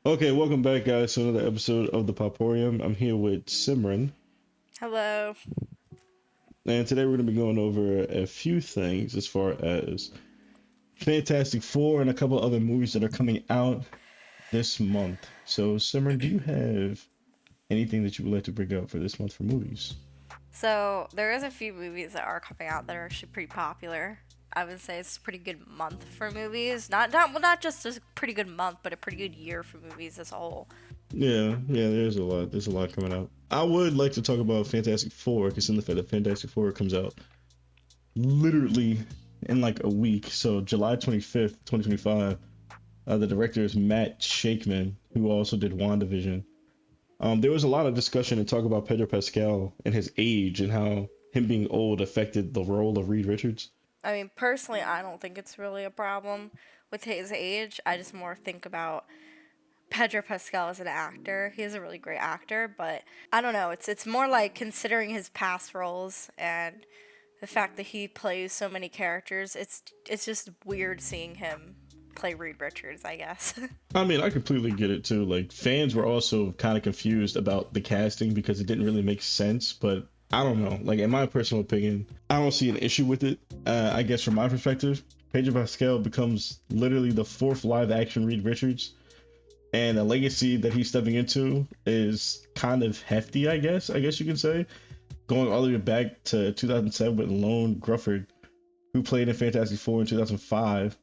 Okay, welcome back, guys, to another episode of the Poporium. I'm here with Simran, Hello. and today we're going to be going over a few things as far as Fantastic Four and a couple other movies that are coming out this month. So, Simran, do you have anything that you would like to bring up for this month for movies? So there is a few movies that are coming out that are actually pretty popular. I would say it's a pretty good month for movies. Not just a pretty good month, but a pretty good year for movies as a whole. Yeah, there's a lot. There's a lot coming out. I would like to talk about Fantastic Four, because in the fact that Fantastic Four comes out literally in like a week. So, July 25th, 2025. The director is Matt Shakeman, who also did WandaVision. There was a lot of discussion and talk about Pedro Pascal and his age and how him being old affected the role of Reed Richards. I mean, personally, I don't think it's really a problem with his age. I just more think about Pedro Pascal as an actor. He is a really great actor, but I don't know. It's more like considering his past roles and the fact that he plays so many characters. It's just weird seeing him play Reed Richards, I guess. I mean, I completely get it too. Like, fans were also kind of confused about the casting because it didn't really make sense, but I don't know. Like, in my personal opinion, I don't see an issue with it. I guess from my perspective, Pedro Pascal becomes literally the fourth live action Reed Richards, and the legacy that he's stepping into is kind of hefty, I guess. I guess you can say. Going all the way back to 2007 with Lone Grufford, who played in Fantastic Four in 2005,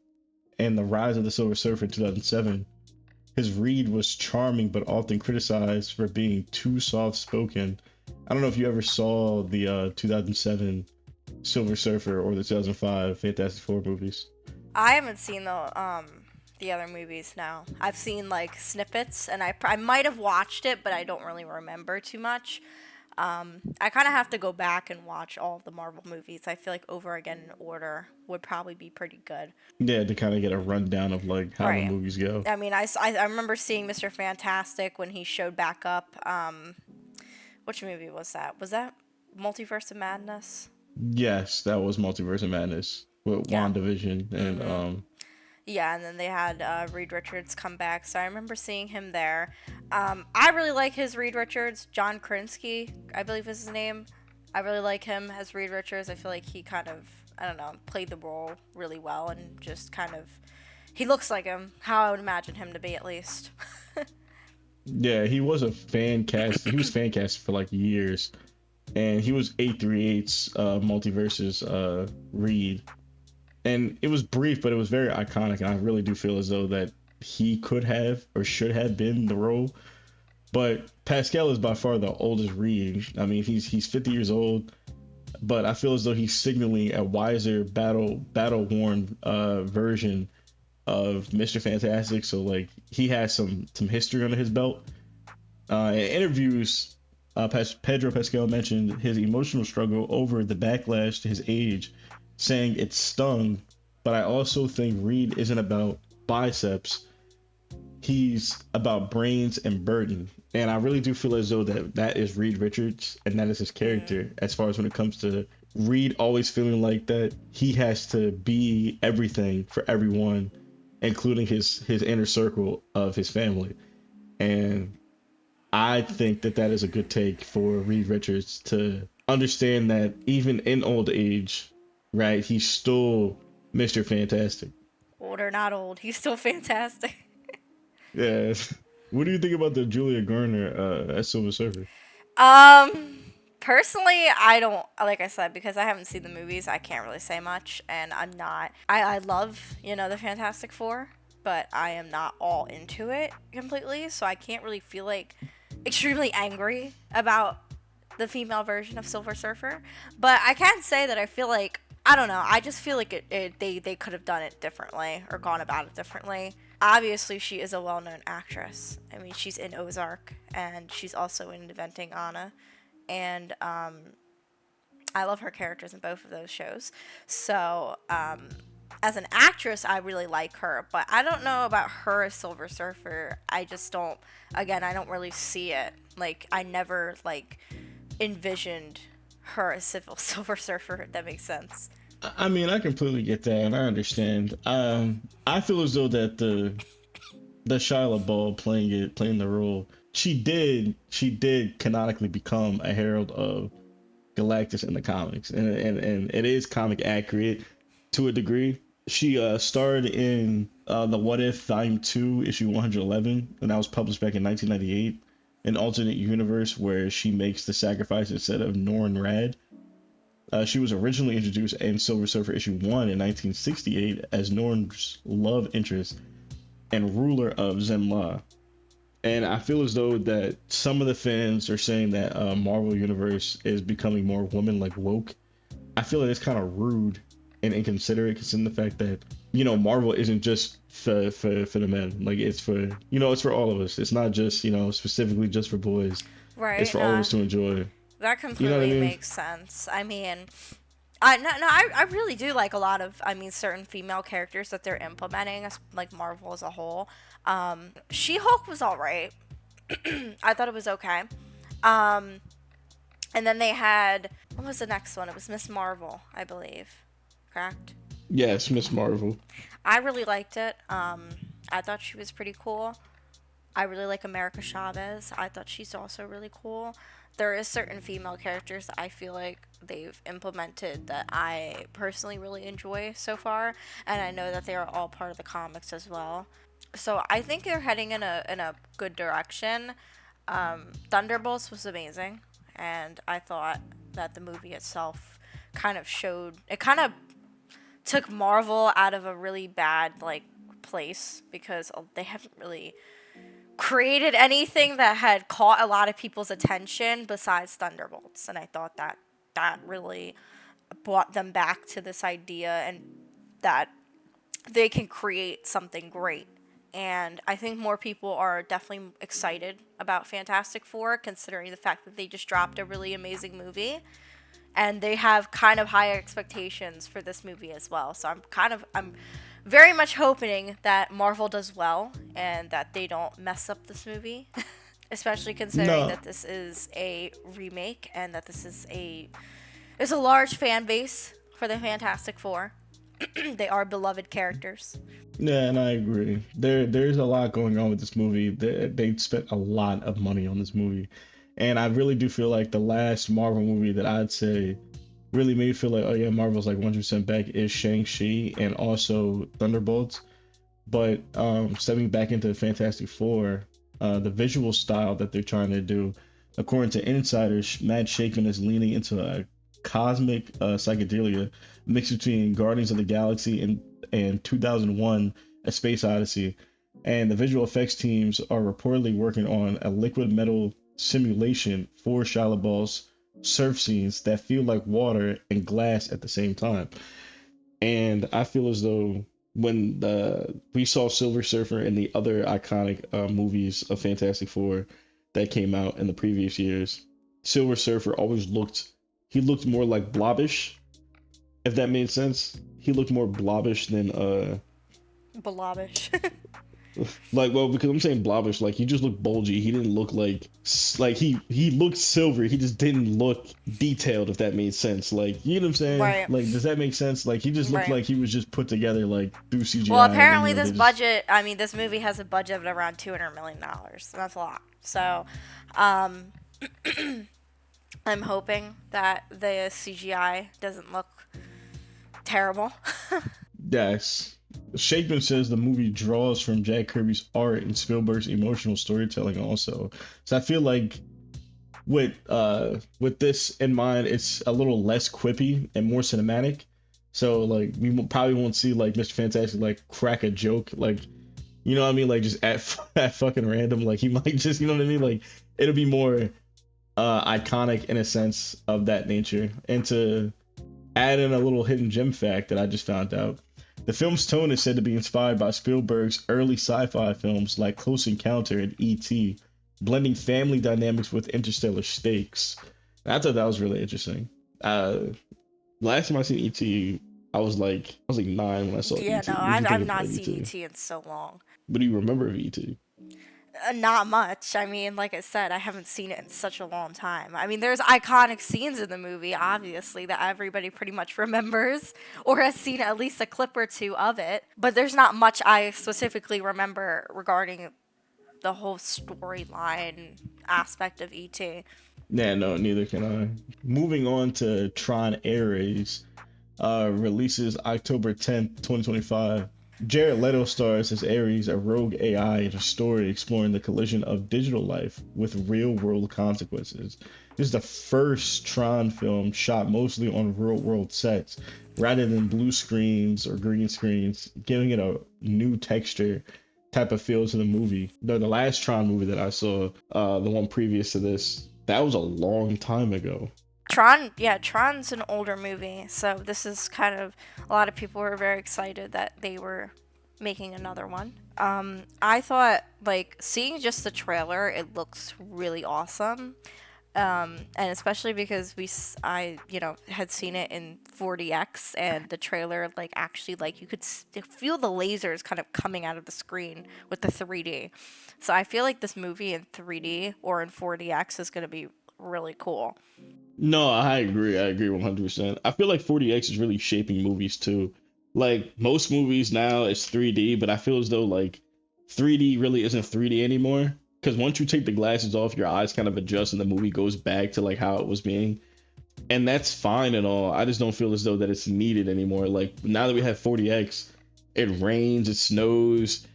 and The Rise of the Silver Surfer in 2007. His read was charming but often criticized for being too soft spoken. I don't know if you ever saw the 2007 Silver Surfer or the 2005 Fantastic Four movies. I haven't seen the other movies now. I've seen like snippets, and I might have watched it, but I don't really remember too much. I kind of have to go back and watch all of the Marvel movies. I feel like over again in order would probably be pretty good. Yeah, to kind of get a rundown of like how the Right. movies go. I mean, I remember seeing Mr. Fantastic when he showed back up. Which movie was that? Was that Multiverse of Madness? Yes, that was Multiverse of Madness with Yeah. WandaVision and Mm-hmm. Yeah, and then they had Reed Richards come back, so I remember seeing him there. I really like his Reed Richards. John Krasinski, I believe is his name. I really like him as Reed Richards. I feel like he kind of, I don't know, played the role really well and just kind of, he looks like him, how I would imagine him to be at least. yeah, he was a fan cast. He was fan cast for like years, and he was 838's multiverses Reed, and it was brief, but it was very iconic, and I really do feel as though that he could have or should have been the role. But Pascal is by far the oldest Reed. I mean, he's 50 years old, but I feel as though he's signaling a wiser, battle worn version of Mr. Fantastic. So like he has some history under his belt. In interviews, Pedro Pascal mentioned his emotional struggle over the backlash to his age, saying it stung. But I also think Reed isn't about biceps. He's about brains and burden. And I really do feel as though that is Reed Richards and that is his Mm. character as far as when it comes to Reed always feeling like that he has to be everything for everyone, including his inner circle of his family. And I think that that is a good take for Reed Richards to understand that even in old age, right, he's still Mr. Fantastic. Old or not old, he's still fantastic. Yeah. What do you think about the Julia Garner as Silver Surfer? Um, Personally, I don't like I said because I haven't seen the movies. I can't really say much, and I'm not. I love the Fantastic Four, but I am not all into it completely. So I can't really feel like extremely angry about the female version of Silver Surfer. But I can say that I feel like I don't know. I just feel like they could have done it differently or gone about it differently. Obviously, she is a well-known actress. I mean, she's in Ozark and she's also in Inventing Anna, and I love her characters in both of those shows. So, as an actress, I really like her, but I don't know about her as Silver Surfer. I just don't. Again, I don't really see it. Like, I never envisioned her as Silver Surfer. If that makes sense. I mean, I completely get that, and I understand. I feel as though that the Shia LaBeouf playing the role. She did canonically become a herald of Galactus in the comics, and it is comic accurate to a degree. She starred in the What If Volume 2, issue 111, and that was published back in 1998. An alternate universe where she makes the sacrifice instead of Norrin Rad. She was originally introduced in Silver Surfer issue 1 in 1968 as Norrin's love interest and ruler of Zenla. And I feel as though that some of the fans are saying that Marvel Universe is becoming more woman like woke. I feel like it's kind of rude and inconsiderate, considering the fact that Marvel isn't just for the men. Like it's for it's for all of us. It's not just specifically just for boys. It's Right, for all of no, us to enjoy. that You know what I completely mean? makes sense. I mean, I really do like a lot of, I mean, certain female characters that they're implementing, like Marvel as a whole. She-Hulk was alright. I thought it was okay. Um, and then they had, what was the next one? It was Miss Marvel, I believe. Correct? Yes, Miss Marvel. I really liked it. I thought she was pretty cool. I really like America Chavez. I thought she's also really cool. There is certain female characters that I feel like they've implemented that I personally really enjoy so far, and I know that they are all part of the comics as well. So I think they're heading in a good direction. Thunderbolts was amazing, and I thought that the movie itself kind of took Marvel out of a really bad like place because they haven't really created anything that had caught a lot of people's attention besides Thunderbolts, and I thought that that really brought them back to this idea and that they can create something great. And I think more people are definitely excited about Fantastic Four, considering the fact that they just dropped a really amazing movie, and they have kind of high expectations for this movie as well. So I'm very much hoping that Marvel does well and that they don't mess up this movie, especially considering No, that this is a remake and that there's a large fan base for the Fantastic Four. They are beloved characters. yeah, and I agree. There's a lot going on with this movie. They spent a lot of money on this movie, and I really do feel like the last Marvel movie that I'd say really made me feel like, oh yeah, Marvel's like 100% back is Shang-Chi and also Thunderbolts. But stepping back into Fantastic Four, the visual style that they're trying to do, according to insiders, Matt Shackman is leaning into a cosmic psychedelia mixed between Guardians of the Galaxy and 2001: A Space Odyssey. And the visual effects teams are reportedly working on a liquid metal simulation for Shia LaBeouf's surf scenes that feel like water and glass at the same time. And I feel as though when we saw Silver Surfer and the other iconic movies of Fantastic Four that came out in the previous years, Silver Surfer always looked more like blobbish, if that made sense. He looked more blobbish than Blobish. like, well, because I'm saying blobbish, like he just looked bulgy. He didn't look like he looked silver. He just didn't look detailed, if that made sense. Like, you know what I'm saying? Right. Like, does that make sense? Like, he just looked Right. like he was just put together like through Well, CGI, and then apparently they this just budget, I mean, this movie has a budget of around $200 million. That's a lot. So, um, I'm hoping that the CGI doesn't look terrible. yes. Shakeman says the movie draws from Jack Kirby's art and Spielberg's emotional storytelling also. So I feel like with this in mind, it's a little less quippy and more cinematic. So like probably won't see like Mr. Fantastic like crack a joke like what I mean, like just at fucking random, like he might just what I mean, like it'll be more iconic in a sense of that nature. And to add in a little hidden gem fact that I just found out, the film's tone is said to be inspired by Spielberg's early sci-fi films like Close Encounter and E.T., blending family dynamics with interstellar stakes. And I thought that was really interesting. Last time I seen E.T., I was like 9 when I saw Yeah, no, E.T. What did you think I've of not seen E.T.? ET in so long. What do you remember of E.T.? Not much. I mean, like I said, I haven't seen it in such a long time. I mean, there's iconic scenes in the movie, obviously, that everybody pretty much remembers or has seen at least a clip or two of it. But there's not much I specifically remember regarding the whole storyline aspect of E.T. Yeah, no, neither can I. Moving on to Tron Ares, releases October 10th, 2025. Jared Leto stars as Ares, a rogue AI in a story exploring the collision of digital life with real world consequences. This is the first Tron film shot mostly on real world sets rather than blue screens or green screens, giving it a new texture type of feel to the movie. The last Tron movie that I saw, the one previous to this, that was a long time ago. Tron, yeah, Tron's an older movie, so this is kind of a lot of people were very excited that they were making another one. I thought like seeing just the trailer, it looks really awesome. And especially because I had seen it in 4DX, and the trailer like actually like you could feel the lasers kind of coming out of the screen with the 3D. So I feel like this movie in 3D or in 4DX is gonna be really cool. No, I agree. I agree 100%. I feel like 40X is really shaping movies too. Like most movies now it's 3D, but I feel as though like 3D really isn't 3D anymore. Because once you take the glasses off, your eyes kind of adjust and the movie goes back to like how it was being. And that's fine and all. I just don't feel as though that it's needed anymore. Like now that we have 40X, it rains, it snows,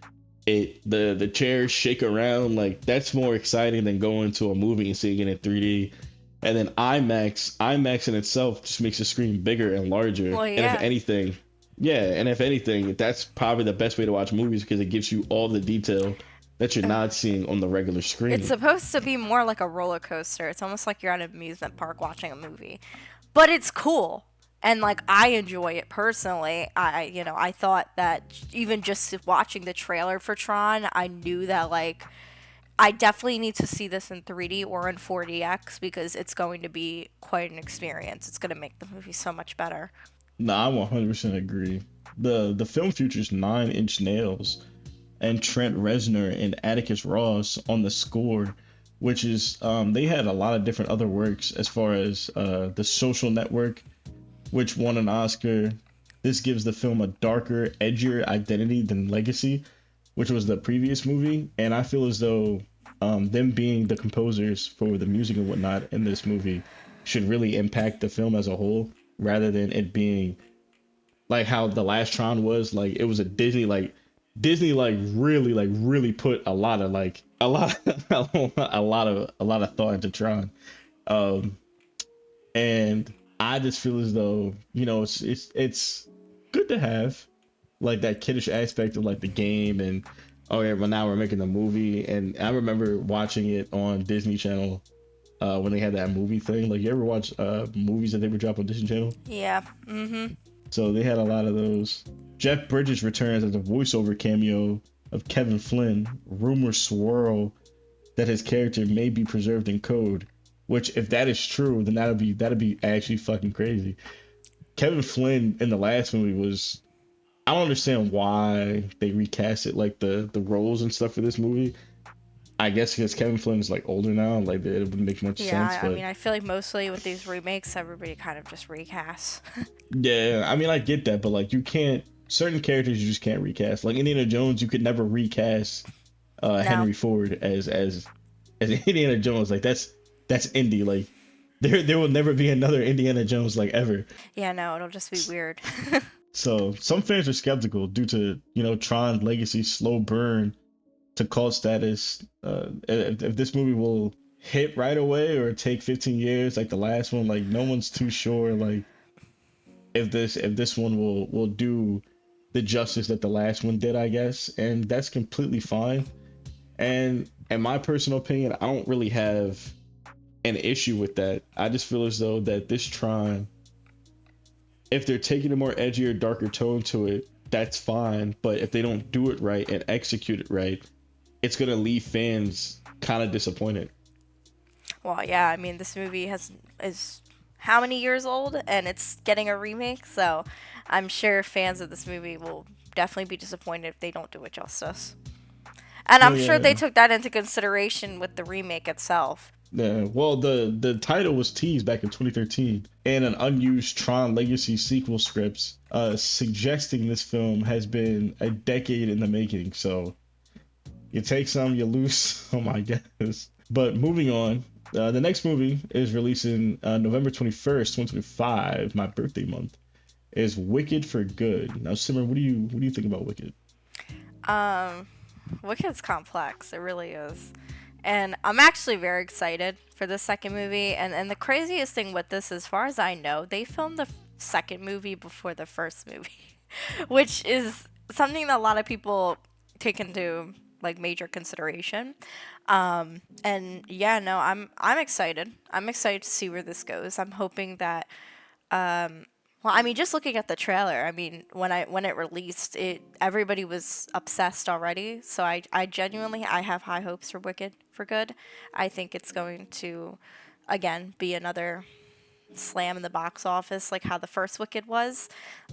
the chairs shake around. Like that's more exciting than going to a movie and seeing it in 3D. And then IMAX in itself just makes the screen bigger and larger. Well, And if yeah. anything, yeah, and if anything, that's probably the best way to watch movies because it gives you all the detail that you're not seeing on the regular It's screen. supposed to be more like a roller coaster. It's almost like you're at an amusement park watching a movie. But it's cool. And like I enjoy it personally. I thought that even just watching the trailer for Tron, I knew that like I definitely need to see this in 3D or in 4DX because it's going to be quite an experience. It's going to make the movie so much better. No, I 100% agree. The film features Nine Inch Nails and Trent Reznor and Atticus Ross on the score, which is they had a lot of different other works as far as the Social Network, which won an Oscar. This gives the film a darker, edgier identity than Legacy, which was the previous movie. And I feel as though them being the composers for the music and whatnot in this movie should really impact the film as a whole, rather than it being like how the last Tron was. Like it was a Disney like really put a lot of like a lot a lot of thought into Tron. Um, and I just feel as though it's good to have like that kiddish aspect of like the game and oh yeah, well now we're making the movie. And I remember watching it on Disney Channel when they had that movie thing. Like you ever watch movies that they would drop on Disney Channel? Yeah. Mhm. So they had a lot of those. Jeff Bridges returns as a voiceover cameo of Kevin Flynn. Rumors swirl that his character may be preserved in code, which if that is true, then that'd be actually fucking crazy. Kevin Flynn in the last movie was, I don't understand why they recast it like the roles and stuff for this movie. I guess because Kevin Flynn is like older now, like it wouldn't make much Yeah, sense. I But mean, I feel like mostly with these remakes, everybody kind of just recasts. yeah, I mean I get that, but like you can't, certain characters you just can't recast. Like Indiana Jones, you could never recast No. Henry Ford as Indiana Jones. Like that's Indy. Like there will never be another Indiana Jones like ever. Yeah, no, it'll just be weird. So some fans are skeptical due to Tron Legacy's slow burn to cult status. If this movie will hit right away or take 15 years like the last one, like no one's too sure. Like if this one will do the justice that the last one did, I guess, and that's completely fine. And in my personal opinion, I don't really have an issue with that. I just feel as though that this Tron, if they're taking a more edgier, darker tone to it, that's fine. But if they don't do it right and execute it right, it's gonna leave fans kind of disappointed. Well, yeah, I mean, this movie is how many years old, and it's getting a remake, so I'm sure fans of this movie will definitely be disappointed if they don't do it justice. And Oh I'm sure they yeah, took that into consideration with the remake itself. yeah. Well, the title was teased back in 2013 in an unused Tron Legacy sequel scripts, suggesting this film has been a decade in the making. So you take some, you lose some, I guess. But moving on, the next movie is releasing November 21st, 2025, my birthday month. Is Wicked for Good. Now, Simmer, what do you think about Wicked? Um, Wicked's complex. It really is. And I'm actually very excited for the second movie. And the craziest thing with this, as far as I know, they filmed the second movie before the first movie, which is something that a lot of people take into like major consideration. And yeah, no, I'm excited. I'm excited to see where this goes. I'm hoping that well, I mean, just looking at the trailer, I mean, when it released, it everybody was obsessed already. So I genuinely I have high hopes for Wicked for Good. I think it's going to, again, be another slam in the box office like how the first Wicked was.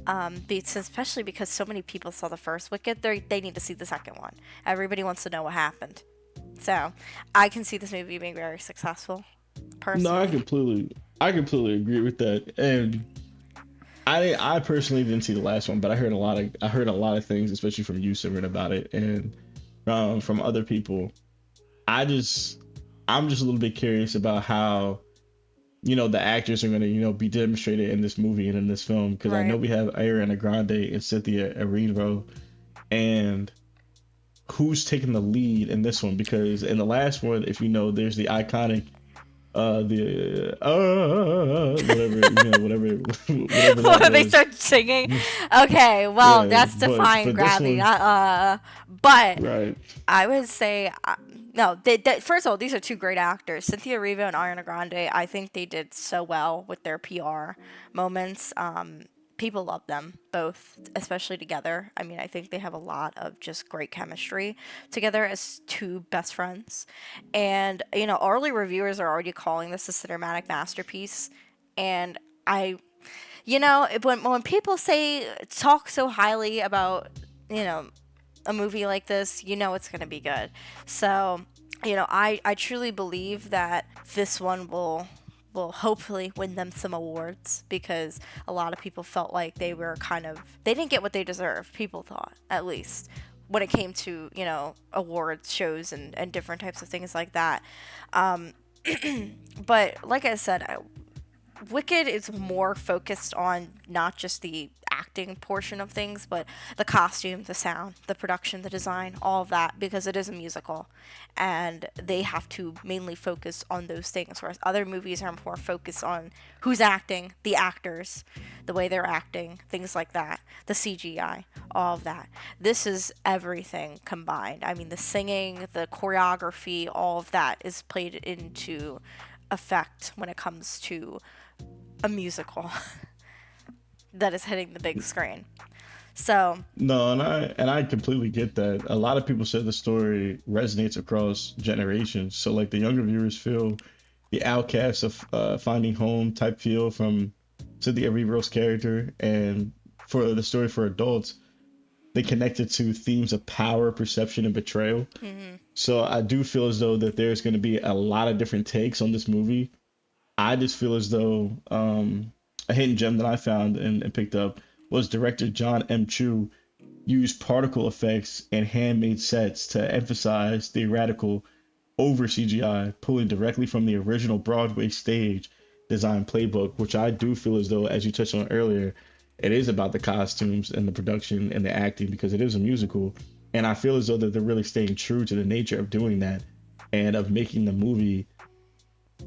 Especially because so many people saw the first Wicked, they need to see the second one. Everybody wants to know what happened. So I can see this movie being very successful, No, I personally. completely, I completely agree with that. And I personally didn't see the last one, but I heard a lot of things, especially from you, Simran, about it, and from other people. I just, I'm just a little bit curious about how the actors are going to be demonstrated in this movie and in this film because I know Right. we have Ariana Grande and Cynthia Erivo, and who's taking the lead in this one because in the last one, if you know, there's the iconic the whatever whatever that They was. start singing. Okay, well, Yeah, that's defying but this gravity. one, But right? I would say no. First of all, these are two great actors, Cynthia Erivo and Ariana Grande. I think they did so well with their PR moments. People love them both, especially together. I mean, I think they have a lot of just great chemistry together as two best friends. And early reviewers are already calling this a cinematic masterpiece. And I when people say talk so highly about you know a movie like this, it's going to be good. So, I truly believe that this one will hopefully win them some awards because a lot of people felt like they didn't get what they deserved, people thought, at least when it came to, awards shows and different types of things like that. Um, but like I said, Wicked is more focused on not just the acting portion of things, but the costume, the sound, the production, the design, all of that, because it is a musical. And they have to mainly focus on those things, whereas other movies are more focused on who's acting, the actors, the way they're acting, things like that, the CGI, all of that. This is everything combined. I mean, the singing, the choreography, all of that is played into effect when it comes to a musical that is hitting the big screen. So, No, and I completely get that. A lot of people said the story resonates across generations. So like the younger viewers feel the outcast of finding home type feel from Cynthia Erivo's character, and for the story for adults, they connected to themes of power, perception, and betrayal. mhm. So I do feel as though that there's going to be a lot of different takes on this movie. I just feel as though a hidden gem that I found and picked up was director John M. Chu used particle effects and handmade sets to emphasize the radical over CGI, pulling directly from the original Broadway stage design playbook, which I do feel as though, as you touched on earlier, it is about the costumes and the production and the acting because it is a musical. And I feel as though that they're really staying true to the nature of doing that and of making the movie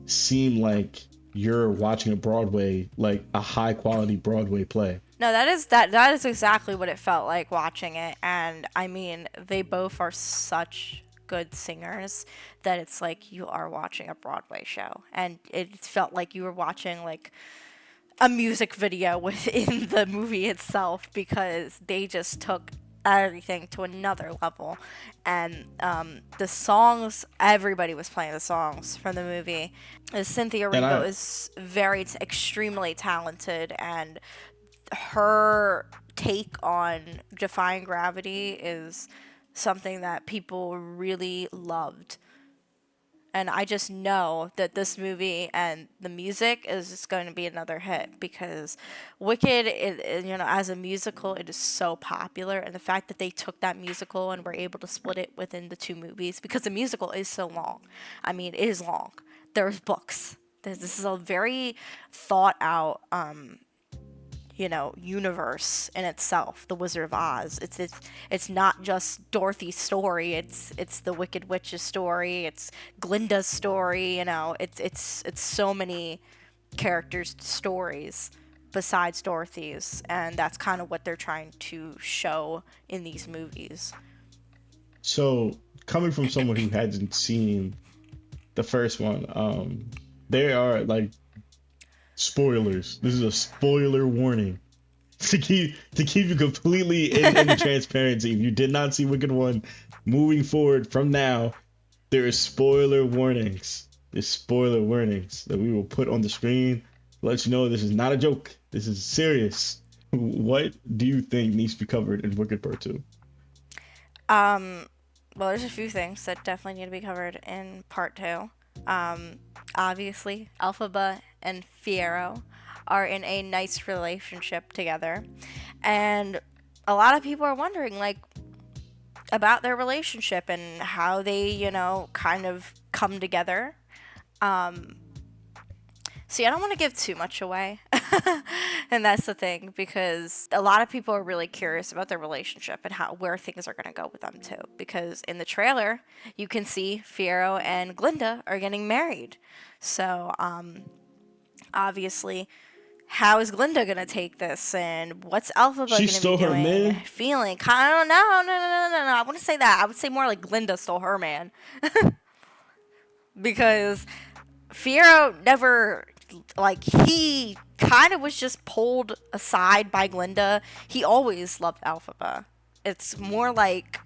seem like you're watching a Broadway, like a high quality Broadway play. No, that is exactly what it felt like watching it, and I mean, they both are such good singers that it's like you are watching a Broadway show, and it felt like you were watching like a music video within the movie itself because they just took everything to another level. And the songs, everybody was playing the songs from the movie. Cynthia And Erivo I is extremely talented, and her take on defying gravity is something that people really loved. And I just know that this movie and the music is just going to be another hit because Wicked, as a musical, it is so popular. And the fact that they took that musical and were able to split it within the two movies because the musical is so long. I mean, it is long. There's books. This is a very thought out universe in itself. The Wizard of Oz. It's not just Dorothy's story. It's the Wicked Witch's story. It's Glinda's story. It's so many characters' stories besides Dorothy's, and that's kind of what they're trying to show in these movies. So, coming from someone who hasn't seen the first one, there are like spoilers. This is a spoiler warning to keep you completely in the transparency. If you did not see Wicked 1, moving forward from now, there is spoiler warnings. There's spoiler warnings that we will put on the screen to let you know this is not a joke. This is serious. What do you think needs to be covered in Wicked Part 2? Well, there's a few things that definitely need to be covered in part two. Obviously, Elphaba and Fiyero are in a nice relationship together, and a lot of people are wondering, like, about their relationship and how they, kind of come together. See, I don't want to give too much away. And that's the thing, because a lot of people are really curious about their relationship and where things are going to go with them too. Because in the trailer, you can see Fiyero and Glinda are getting married. So, obviously, how is Glinda going to take this? And what's Elphaba going She to be stole her doing? man? Feeling? I don't know. No. I wouldn't say that. I would say more like Glinda stole her man. Because Fiyero never, like, he kind of was just pulled aside by Glinda. He always loved Elphaba. It's more like,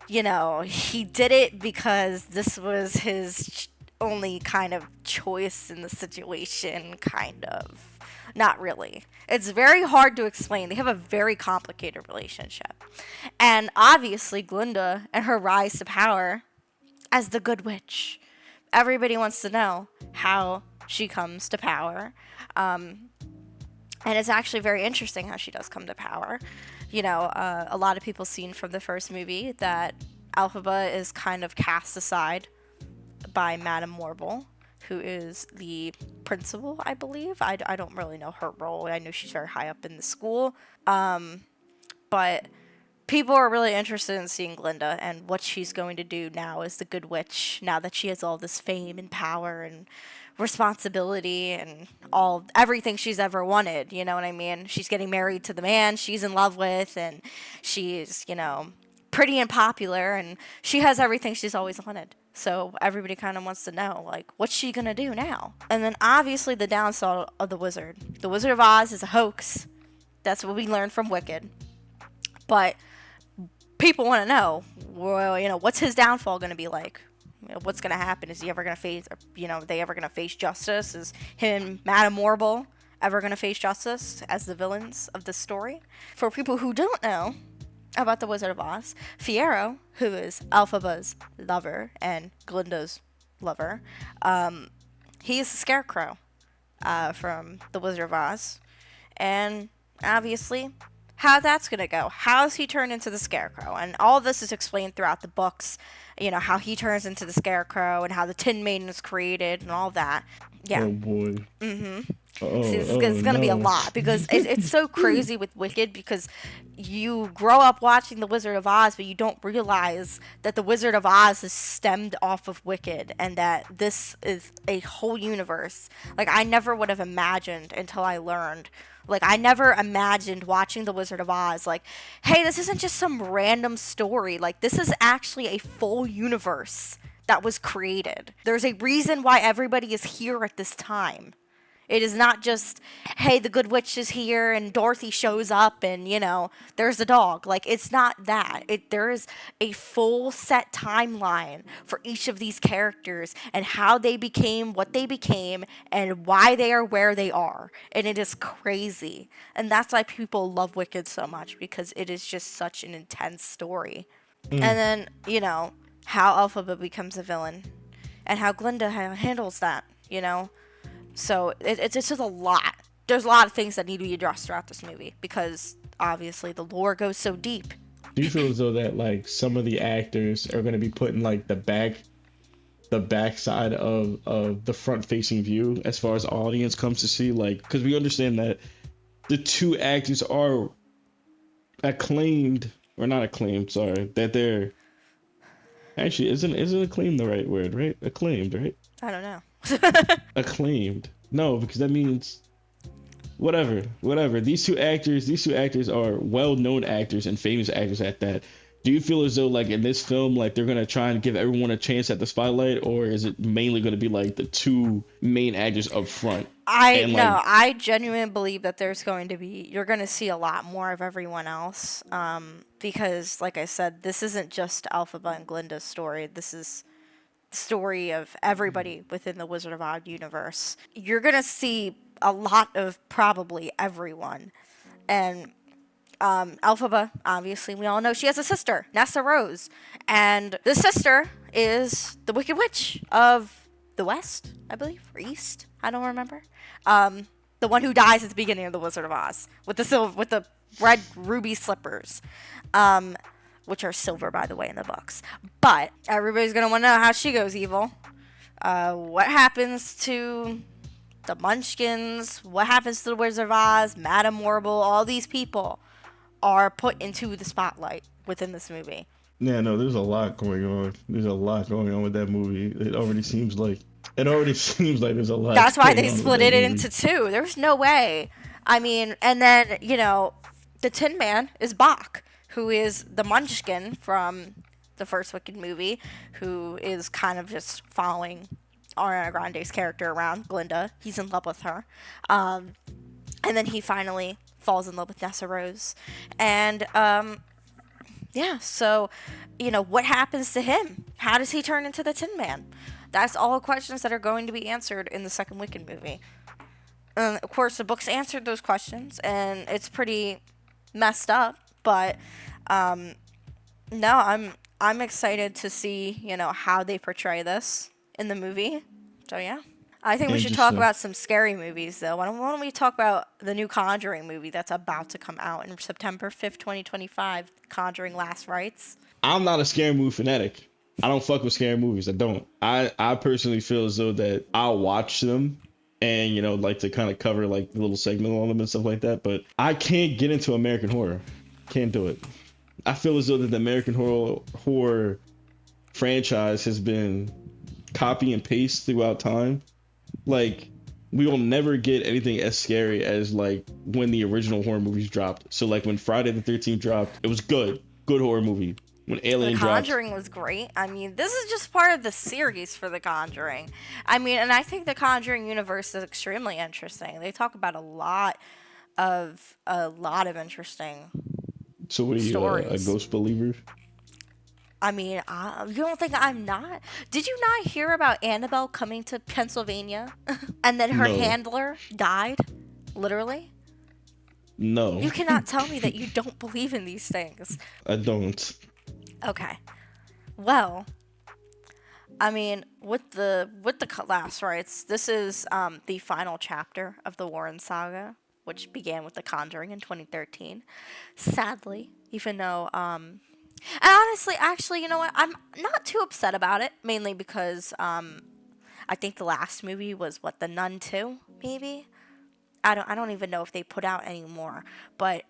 he did it because this was his only kind of choice in the situation, kind of. Not really. It's very hard to explain. They have a very complicated relationship. And obviously, Glinda and her rise to power as the Good Witch. Everybody wants to know how she comes to power. And it's actually very interesting how she does come to power. A lot of people seen from the first movie that Elphaba is kind of cast aside by Madame Morble, who is the principal, I believe. I don't really know her role. I know she's very high up in the school. But people are really interested in seeing Glinda and what she's going to do now as the Good Witch, now that she has all this fame and power and responsibility and everything she's ever wanted. You know what I mean? She's getting married to the man she's in love with, and she's, pretty and popular, and she has everything she's always wanted. So everybody kind of wants to know, like, what's she gonna do now? And then obviously the downside of the Wizard. The Wizard of Oz is a hoax. That's what we learned from Wicked. But people want to know, well, what's his downfall going to be like? What's going to happen? Is he ever going to face, they ever going to face justice? Is him and Madame Morble ever going to face justice as the villains of this story? For people who don't know about the Wizard of Oz, Fiyero, who is Elphaba's lover and Glinda's lover, he's the Scarecrow from the Wizard of Oz. And obviously, how that's going to go. How's he turned into the Scarecrow? And all this is explained throughout the books. How he turns into the Scarecrow and how the Tin Maiden is created and all that. Yeah. Oh boy. See, it's going to be a lot because it's so crazy with Wicked, because you grow up watching The Wizard of Oz, but you don't realize that The Wizard of Oz is stemmed off of Wicked and that this is a whole universe. Like, I never would have imagined until I learned. Like, I never imagined watching The Wizard of Oz, like, hey, this isn't just some random story. Like, this is actually a full universe that was created. There's a reason why everybody is here at this time. It is not just, hey, the good witch is here and Dorothy shows up and, there's a dog. Like, it's not that. There is a full set timeline for each of these characters and how they became what they became and why they are where they are. And it is crazy. And that's why people love Wicked so much, because it is just such an intense story. Mm. And then, how Elphaba becomes a villain and how Glinda handles that. So it's just a lot. There's a lot of things that need to be addressed throughout this movie because obviously the lore goes so deep. Do you feel as though that like some of the actors are going to be put in like the backside of the front facing view as far as the audience comes to see, like, because we understand that the two actors are acclaimed, or not acclaimed, sorry, that they're actually, isn't acclaimed the right word, right? Acclaimed, right? I don't know. Acclaimed. No, because that means whatever. These two actors are well-known actors and famous actors at that. Do you feel as though like in this film, like they're gonna try and give everyone a chance at the spotlight, or is it mainly gonna be like the two main actors up front? And like, I genuinely believe that you're going to see a lot more of everyone else. Because like I said, this isn't just Elphaba and Glinda's story. This is the story of everybody within the Wizard of Oz universe. You're going to see a lot of probably everyone. And Elphaba, obviously, we all know she has a sister, Nessa Rose. And this sister is the Wicked Witch of the West, I believe, or East. I don't remember. The one who dies at the beginning of the Wizard of Oz with the red ruby slippers, which are silver, by the way, in the books. But everybody's gonna want to know how she goes evil. What happens to the Munchkins? What happens to the Wizard of Oz? Madame Warble? All these people are put into the spotlight within this movie. yeah, no, there's a lot going on. There's a lot going on with that movie. It already seems like there's a lot That's why going they on with split that it movie. into two. There's no way. I mean, and then, the Tin Man is Bach, who is the Munchkin from the first Wicked movie, who is kind of just following Ariana Grande's character around, Glinda. He's in love with her. And then he finally falls in love with Nessa Rose. And, yeah, so, what happens to him? How does he turn into the Tin Man? That's all questions that are going to be answered in the second Wicked movie. And of course, the books answered those questions, and it's pretty messed up. But no, I'm excited to see how they portray this in the movie. So yeah, I think we should talk Interesting. about some scary movies though. Why don't we talk about the new Conjuring movie that's about to come out in September 5th, 2025? Conjuring Last Rites. I'm not a scary movie fanatic. I don't fuck with scary movies. I don't. I personally feel as though that I'll watch them and like to kind of cover like the little segment on them and stuff like that. But I can't get into American horror. Can't do it. I feel as though that the American horror franchise has been copy and paste throughout time. Like we will never get anything as scary as like when the original horror movies dropped. So like when Friday the 13th dropped, it was good horror movie. When The Alien dropped, Conjuring was great. I mean, this is just part of the series for The Conjuring. I mean, and I think the Conjuring universe is extremely interesting. They talk about a lot of interesting so what are you, a stories. ghost believer? I mean, you don't think I'm not? Did you not hear about Annabelle coming to Pennsylvania and then her No, handler died? Literally? no, You cannot tell me that you don't believe in these things. I don't. Okay. Well, I mean, with the last rites, this is the final chapter of the Warren saga, which began with The Conjuring in 2013. Sadly, even though and honestly, actually, you know what? I'm not too upset about it, mainly because I think the last movie was what, The Nun 2, maybe. I don't even know if they put out any more, but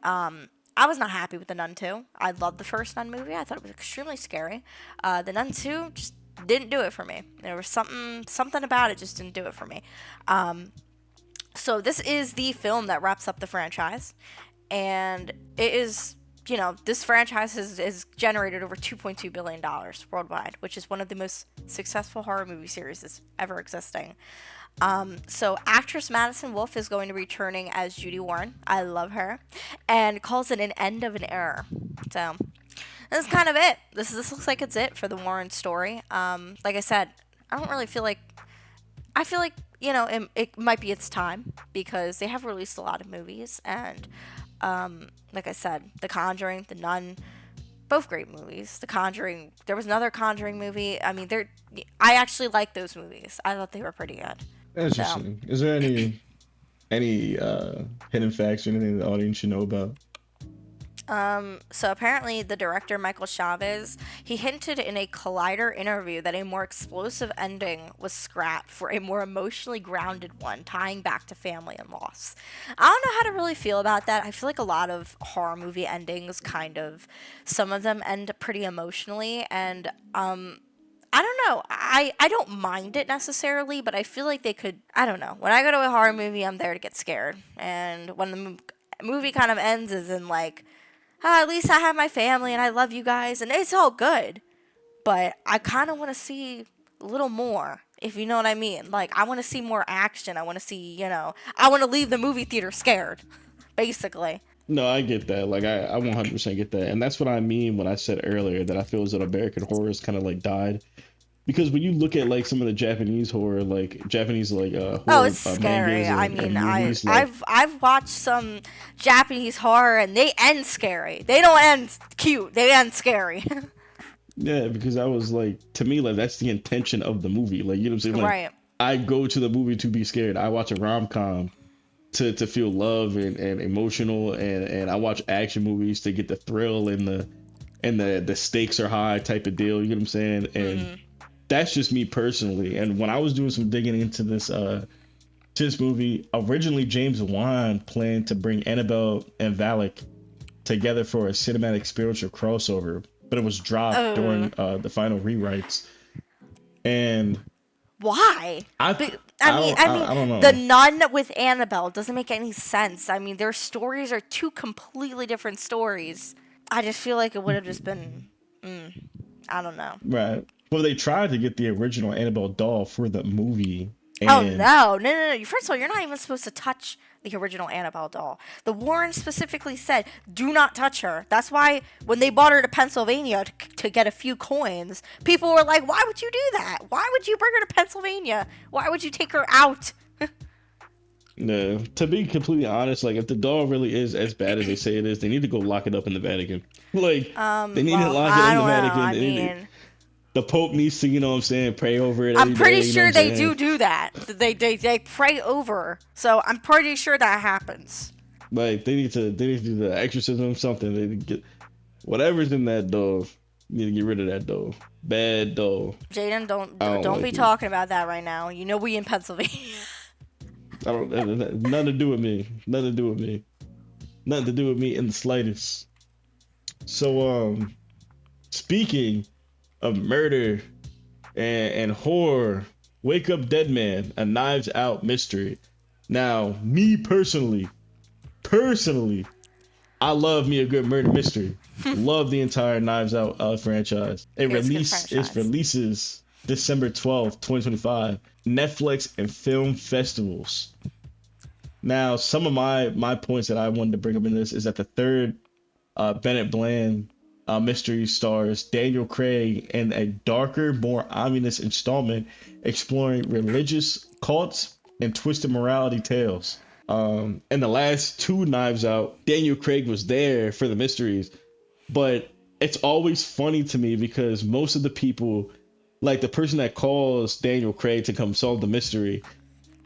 I was not happy with The Nun 2. I loved the first Nun movie. I thought it was extremely scary. The Nun 2 just didn't do it for me. There was something about it just didn't do it for me. So this is the film that wraps up the franchise, and it is this franchise has generated over $2.2 billion worldwide, which is one of the most successful horror movie series ever existing. So actress Madison Wolfe is going to be returning as Judy Warren. I love her, and calls it an end of an era. So that's kind of it. This looks like it's it for the Warren story. Like I said, I don't really feel like I feel like it might be its time because they have released a lot of movies, and like I said, The Conjuring, The Nun, both great movies. The Conjuring, there was another Conjuring movie. I mean, I actually like those movies. I thought they were pretty good. So, Interesting. Is there any hidden facts or anything the audience should know about? so apparently the director Michael Chavez, he hinted in a Collider interview that a more explosive ending was scrapped for a more emotionally grounded one, tying back to family and loss. I don't know how to really feel about that. I feel like a lot of horror movie endings some of them end pretty emotionally, and I don't know. I don't mind it necessarily, but I feel like they could. I don't know. When I go to a horror movie, I'm there to get scared, and when the movie kind of ends, is in like, at least I have my family and I love you guys and it's all good. But I kind of want to see a little more, if you know what I mean. Like, I want to see more action. I want to see, I want to leave the movie theater scared, basically. No, I get that. Like, I 100% get that. And that's what I mean when I said earlier that I feel as though American horror has kind of like died. Because when you look at like some of the Japanese horror, like Japanese like horror It's scary. mangas I and mean, movies, like I've watched some Japanese horror and they end scary. They don't end cute. They end scary. yeah, because I was like, to me, like that's the intention of the movie. Like, you know what I'm saying? Like, Right. I go to the movie to be scared. I watch a rom-com to feel love and emotional, and I watch action movies to get the thrill and the stakes are high type of deal. You know what I'm saying? And that's just me personally. And when I was doing some digging into this movie, originally James Wan planned to bring Annabelle and Valak together for a cinematic spiritual crossover, but it was dropped during the final rewrites. And Why? I I mean, I don't the know. nun with Annabelle doesn't make any sense. I mean, their stories are two completely different stories. I just feel like it would have just been, I don't know. Right. Well, they tried to get the original Annabelle doll for the movie, Oh and no, no, no, no! First of all, you're not even supposed to touch the original Annabelle doll. The Warrens specifically said, "Do not touch her." That's why when they brought her to Pennsylvania to get a few coins, people were like, "Why would you do that? Why would you bring her to Pennsylvania? Why would you take her out?" no, to be completely honest, like if the doll really is as bad as they say it is, they need to go lock it up in the Vatican. Like they need to Well, lock it I in the don't know. Vatican. I mean, The Pope needs to, you know what I'm saying, pray over it I'm every pretty day. You know what sure I'm they saying? do that. They pray over her. So I'm pretty sure that happens. Like they need to do the exorcism, something. They need to get whatever's in that doll. You need to get rid of that doll. Bad doll. Jaden, I don't don't be like it. talking about that right now. You know we in Pennsylvania. I don't. Nothing to do with me. Nothing to do with me. Nothing to do with me in the slightest. So speaking of murder and horror, Wake Up Dead Man, a Knives Out mystery. Now, me personally, I love me a good murder mystery. Love the entire Knives Out franchise. It's a good franchise. Releases December 12th, 2025. Netflix and film festivals. Now, some of my points that I wanted to bring up in this is that the third Bennett Bland mystery stars Daniel Craig in a darker, more ominous installment exploring religious cults and twisted morality tales. In the last two Knives Out, Daniel Craig was there for the mysteries, but it's always funny to me because most of the people, like the person that calls Daniel Craig to come solve the mystery,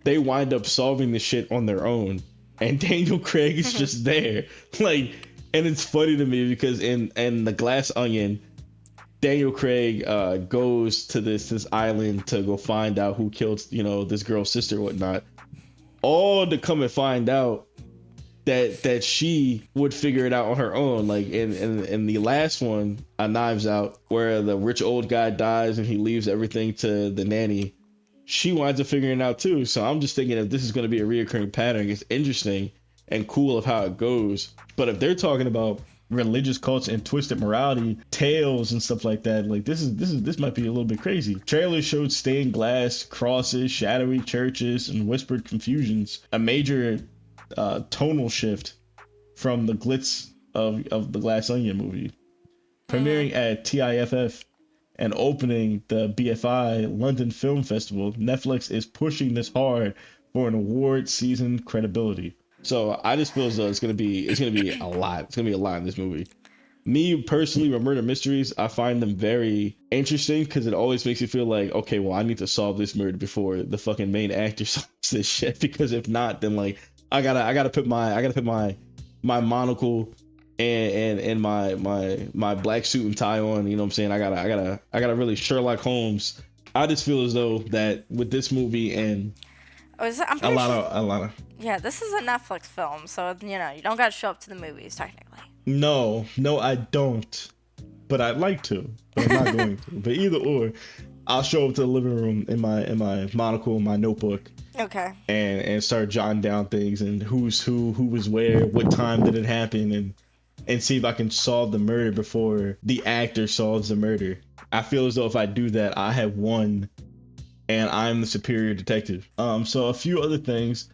they wind up solving the shit on their own, and Daniel Craig is just there, like. And it's funny to me because in the Glass Onion, Daniel Craig goes to this island to go find out who killed this girl's sister or whatnot, all to come and find out that she would figure it out on her own. Like in the last one, a Knives Out, where the rich old guy dies and he leaves everything to the nanny, she winds up figuring it out too. So I'm just thinking if this is going to be a reoccurring pattern, it's interesting and cool of how it goes. But if they're talking about religious cults and twisted morality tales and stuff like that. Like this might be a little bit crazy. Trailers showed stained glass, crosses, shadowy churches, and whispered confusions. A major tonal shift from the glitz of the Glass Onion movie. Premiering at TIFF and opening the BFI London Film Festival, Netflix is pushing this hard for an award season credibility. So I just feel as though it's gonna be a lot. It's gonna be a lot in this movie. Me personally, with murder mysteries, I find them very interesting because it always makes you feel like, okay, well, I need to solve this murder before the fucking main actor solves this shit. Because if not, then like I gotta put my monocle and my black suit and tie on. You know what I'm saying? I gotta really Sherlock Holmes. I just feel as though that with this movie and I'm a lot of. Yeah, this is a Netflix film, so you don't gotta show up to the movies technically. No, I don't. But I'd like to, but I'm not going to. But either or, I'll show up to the living room in my monocle, my notebook. Okay. And start jotting down things and who's who was where, what time did it happen, and see if I can solve the murder before the actor solves the murder. I feel as though if I do that, I have won and I'm the superior detective. So a few other things.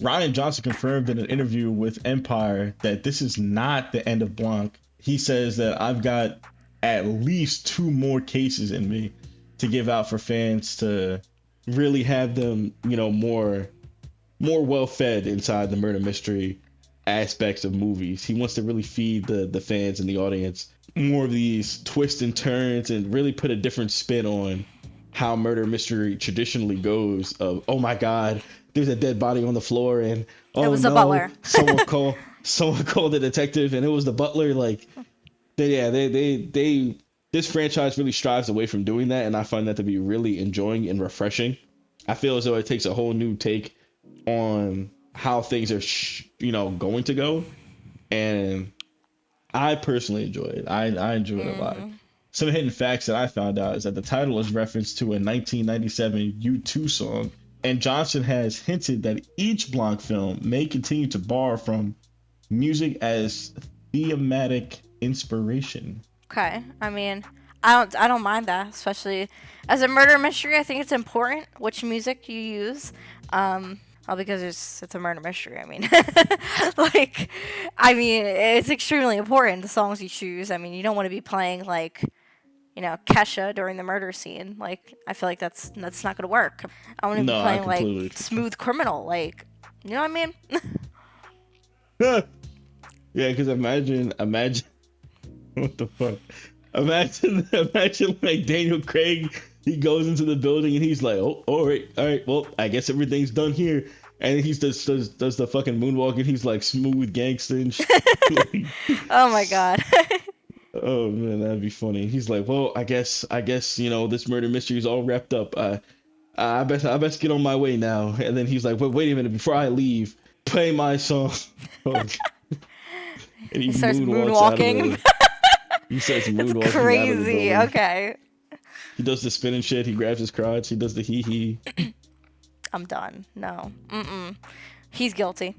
Rian Johnson confirmed in an interview with Empire that this is not the end of Blanc. He says that I've got at least 2 more cases in me to give out for fans to really have them, more well fed inside the murder mystery aspects of movies. He wants to really feed the fans and the audience more of these twists and turns and really put a different spin on how murder mystery traditionally goes of, oh my God, there's a dead body on the floor and oh it was no, the butler. someone called the detective and it was the butler. Like they this franchise really strives away from doing that, and I find that to be really enjoying and refreshing. I feel as though it takes a whole new take on how things are going to go, and I personally enjoy it. I enjoy it a lot. Some hidden facts that I found out is that the title is reference to a 1997 U2 song, and Johnson has hinted that each Blanc film may continue to borrow from music as thematic inspiration. Okay, I mean, I don't mind that, especially as a murder mystery. I think it's important which music you use. Well, because it's a murder mystery. I mean, it's extremely important the songs you choose. I mean, you don't want to be playing like, Kesha during the murder scene. Like, I feel like that's not gonna work. I want to be playing like Smooth Criminal. Like, you know what I mean? Yeah, because imagine what the fuck. Imagine like Daniel Craig, he goes into the building and he's like, oh, all right, well, I guess everything's done here. And he does the fucking moonwalk and he's like smooth gangster and shit. Oh my God. Oh man, that'd be funny. He's like, well, I guess this murder mystery is all wrapped up. I best get on my way now. And then he's like, wait a minute, before I leave, play my song. And he starts moonwalking. He starts moonwalking. That's crazy. Okay. He does the spinning shit. He grabs his crotch. He does the hee. I'm done. No. He's guilty.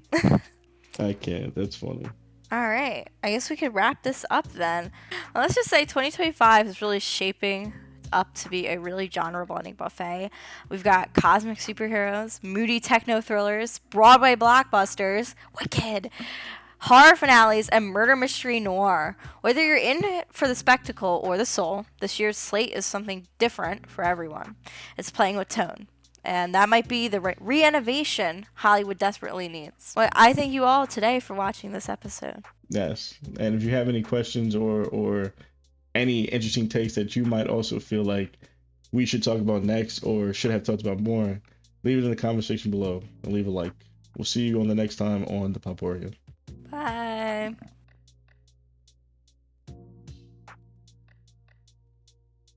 I can't. That's funny. All right. I guess we could wrap this up then. Well, let's just say 2025 is really shaping up to be a really genre-blending buffet. We've got cosmic superheroes, moody techno thrillers, Broadway blockbusters, Wicked, horror finales, and murder mystery noir. Whether you're in it for the spectacle or the soul, this year's slate is something different for everyone. It's playing with tone. And that might be the re-innovation Hollywood desperately needs. Well, I thank you all today for watching this episode. Yes. And if you have any questions or any interesting takes that you might also feel like we should talk about next or should have talked about more, leave it in the comment section below and leave a like. We'll see you on the next time on the Poporian.